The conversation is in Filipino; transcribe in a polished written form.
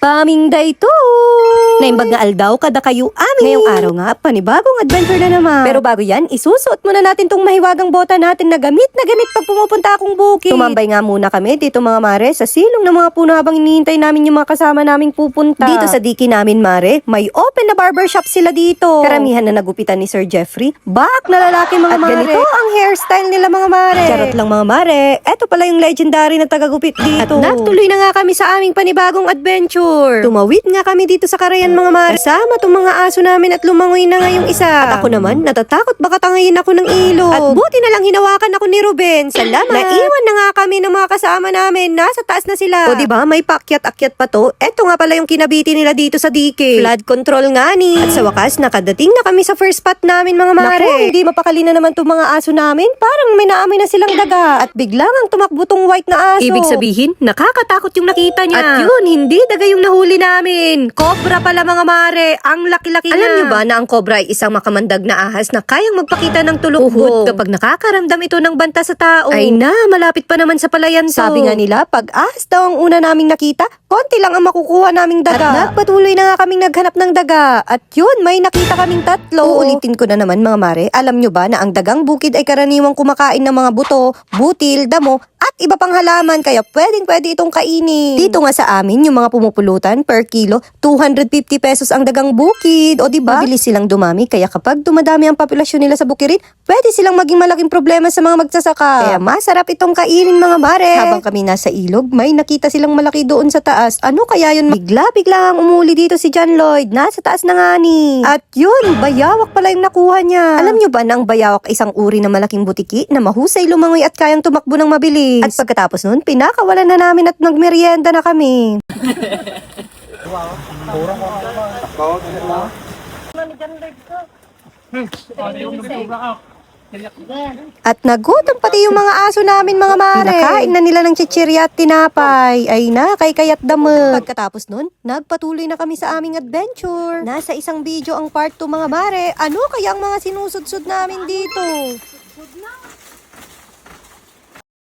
Paminday to! Naimbag nga aldaw kada kayo amin. Ngayong araw nga, panibagong adventure na naman. Pero bago yan, isusuot muna natin tong mahiwagang bota natin na gamit pag pumupunta akong bukid. Tumambay nga muna kami dito mga mare sa silong ng mga puno habang hinihintay namin yung mga kasama naming pupunta. Dito sa diki namin mare, may open na barbershop sila dito. Karamihan na nagupitan ni Sir Jeffrey. Baak na lalaki mga mare. At ganito ang hairstyle nila mga mare. Charot lang mga mare. Eto pala yung legendary na tagagupit dito. At nagtuloy na nga kami sa aming panibagong adventure. Tumawid nga kami dito sa Carayan mga mare. Kasama tong mga aso namin at lumangoy na nga yung isa. At ako naman, natatakot baka tangayin ako ng ilog. At buti na lang hinawakan ako ni Ruben. Salamat. Naiwan na nga kami ng mga kasama namin. Nasa taas na sila. O diba, may paakyat-akyat pa to. Eto nga pala yung kinabiti nila dito sa dike. Flood control nga ni. At sa wakas, nakadating na kami sa first spot namin mga mare. Naku, hindi mapakali na naman tong mga aso namin. Parang may naamoy na silang daga. At biglang ang tumakbo tong white na aso. Ibig sabihin, nakakatakot yung nakita niya. At yun, hindi daga yung nahuli namin. Cobra pala mga mare. Ang laki-laki na. Alam niyo ba na ang cobra ay isang makamandag na ahas na kayang magpakita ng tulog kapag nakakaramdam ito ng banta sa tao? Ay na, malapit pa naman sa palayan to. Sabi nga nila, pag ahas daw ang una naming nakita, konti lang ang makukuha naming daga. At nagpatuloy na nga kaming naghanap ng daga. At yun, may nakita kaming tatlo. Uulitin ko na naman mga mare, alam nyo ba na ang dagang bukid ay karaniwang kumakain ng mga buto, butil, damo, at iba pang halaman, kaya pwede itong kainin. Dito nga sa amin, yung mga pumupulutan per kilo, 250 pesos ang dagang bukid. O diba? Mabilis silang dumami, kaya kapag dumadami ang populasyon nila sa bukirin, pwede silang maging malaking problema sa mga magsasaka. Kaya masarap itong kainin mga mare. Habang kami nasa ilog, may nakita silang malaki doon sa taas. Ano kaya yun? Bigla ang umuli dito si John Lloyd. Nasa taas na nga ni. At yun, bayawak pala yung nakuha niya. Alam nyo ba na ang bayawak isang uri na malaking butiki na mahusay lumangoy at kayang tumakbo ng mabilis? At pagkatapos nun, pinakawalan na namin at nagmerienda na kami. At nagutom pati yung mga aso namin mga mare. Pinakain na nila ng chichirya at tinapay. Ay na, kayat damag. Pagkatapos nun, nagpatuloy na kami sa aming adventure. Nasa isang video ang part 2 mga mare. Ano kaya ang mga sinusudsud namin dito?